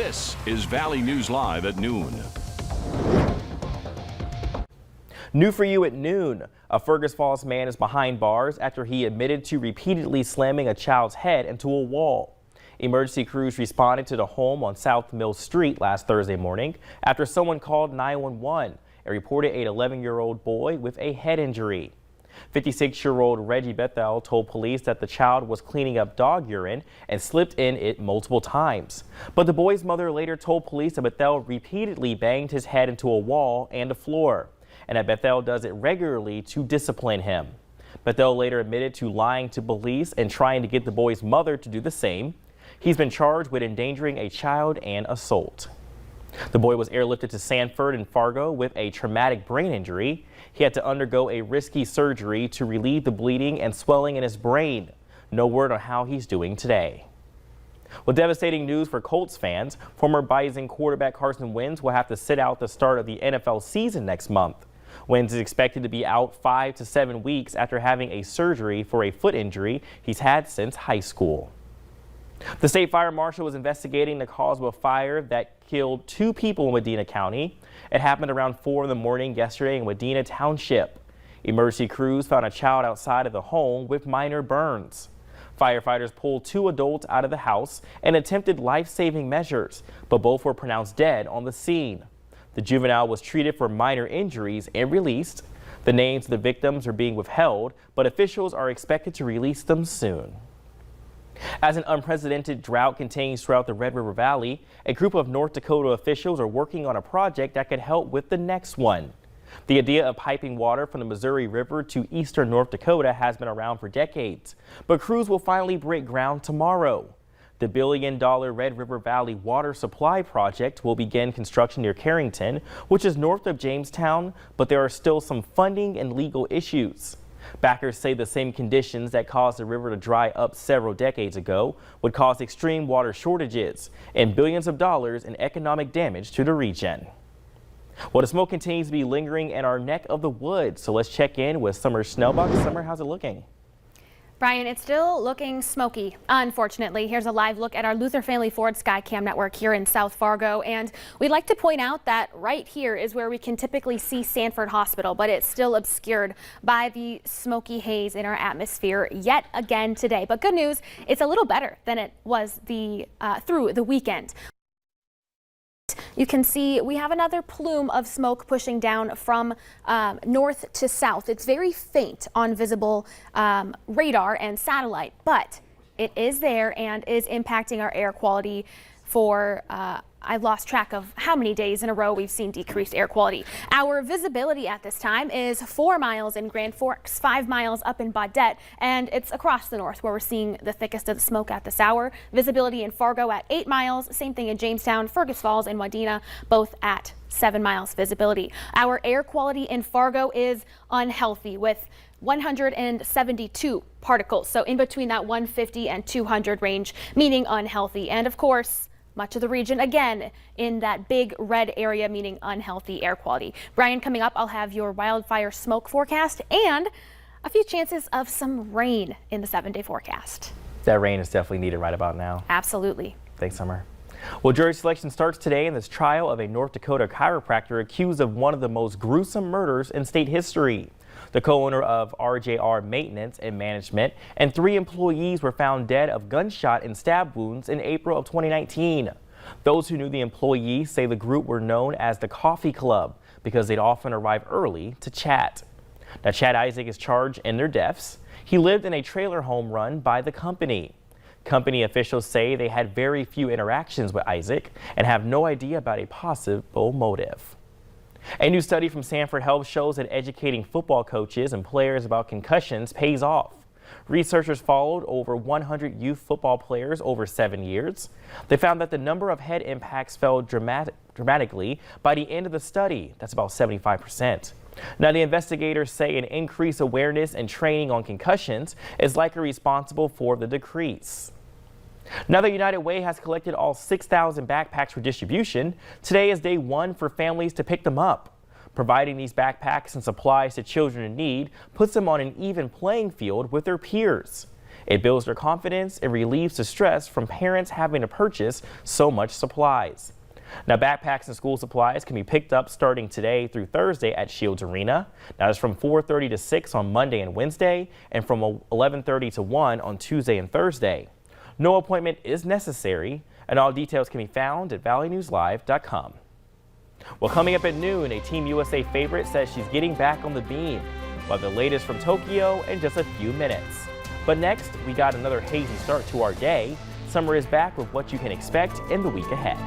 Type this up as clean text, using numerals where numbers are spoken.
This is Valley News Live at noon. New for you at noon. A Fergus Falls man is behind bars after he admitted to repeatedly slamming a child's head into a wall. Emergency crews responded to the home on South Mill Street last Thursday morning after someone called 911 and reported an 11-year-old boy with a head injury. 56-year-old Reggie Bethel told police that the child was cleaning up dog urine and slipped in it multiple times. But the boy's mother later told police that Bethel repeatedly banged his head into a wall and the floor, and that Bethel does it regularly to discipline him. Bethel later admitted to lying to police and trying to get the boy's mother to do the same. He's been charged with endangering a child and assault. The boy was airlifted to Sanford and Fargo with a traumatic brain injury. He had to undergo a risky surgery to relieve the bleeding and swelling in his brain. No word on how he's doing today. Well, devastating news for Colts fans. Former Bison quarterback Carson Wentz will have to sit out the start of the NFL season next month. Wentz is expected to be out 5 to 7 weeks after having a surgery for a foot injury he's had since high school. The state fire marshal was investigating the cause of a fire that killed 2 people in Wadena County. It happened around 4 in the morning yesterday in Wadena Township. Emergency crews found a child outside of the home with minor burns. Firefighters pulled 2 adults out of the house and attempted life-saving measures, but both were pronounced dead on the scene. The juvenile was treated for minor injuries and released. The names of the victims are being withheld, but officials are expected to release them soon. As an unprecedented drought continues throughout the Red River Valley, a group of North Dakota officials are working on a project that could help with the next one. The idea of piping water from the Missouri River to eastern North Dakota has been around for decades, but crews will finally break ground tomorrow. The billion-dollar Red River Valley Water Supply Project will begin construction near Carrington, which is north of Jamestown, but there are still some funding and legal issues. Backers say the same conditions that caused the river to dry up several decades ago would cause extreme water shortages and billions of dollars in economic damage to the region. Well, the smoke continues to be lingering in our neck of the woods, so let's check in with Summer Snellbuck. Summer, how's it looking? Brian, it's still looking smoky, unfortunately. Here's a live look at our Luther Family Ford Skycam network here in South Fargo. And we'd like to point out that right here is where we can typically see Sanford Hospital, but it's still obscured by the smoky haze in our atmosphere yet again today. But good news, it's a little better than it was through the weekend. You can see we have another plume of smoke pushing down from north to south. It's very faint on visible radar and satellite, but it is there and is impacting our air quality for I've lost track of how many days in a row we've seen decreased air quality. Our visibility at this time is 4 miles in Grand Forks, 5 miles up in Baudette, and it's across the north where we're seeing the thickest of the smoke at this hour. Visibility in Fargo at 8 miles, same thing in Jamestown, Fergus Falls, and Wadena, both at 7 miles visibility. Our air quality in Fargo is unhealthy with 172 particles, so in between that 150 and 200 range, meaning unhealthy. And of course, much of the region, again, in that big red area, meaning unhealthy air quality. Brian, coming up, I'll have your wildfire smoke forecast and a few chances of some rain in the 7-day forecast. That rain is definitely needed right about now. Absolutely. Thanks, Summer. Well, jury selection starts today in this trial of a North Dakota chiropractor accused of one of the most gruesome murders in state history. The co-owner of RJR Maintenance and Management and 3 employees were found dead of gunshot and stab wounds in April of 2019. Those who knew the employees say the group were known as the Coffee Club because they'd often arrive early to chat. Now, Chad Isaac is charged in their deaths. He lived in a trailer home run by the company. Company officials say they had very few interactions with Isaac and have no idea about a possible motive. A new study from Sanford Health shows that educating football coaches and players about concussions pays off. Researchers followed over 100 youth football players over 7 years. They found that the number of head impacts fell dramatically by the end of the study. That's about 75%. Now, the investigators say an increased awareness and training on concussions is likely responsible for the decrease. Now that United Way has collected all 6,000 backpacks for distribution, today is day 1 for families to pick them up. Providing these backpacks and supplies to children in need puts them on an even playing field with their peers. It builds their confidence and relieves the stress from parents having to purchase so much supplies. Now, backpacks and school supplies can be picked up starting today through Thursday at Shields Arena. That is from 4:30 to 6 on Monday and Wednesday, and from 11:30 to 1 on Tuesday and Thursday. No appointment is necessary, and all details can be found at valleynewslive.com. Well, coming up at noon, a Team USA favorite says she's getting back on the beam. We'll have the latest from Tokyo in just a few minutes. But next, we got another hazy start to our day. Summer is back with what you can expect in the week ahead.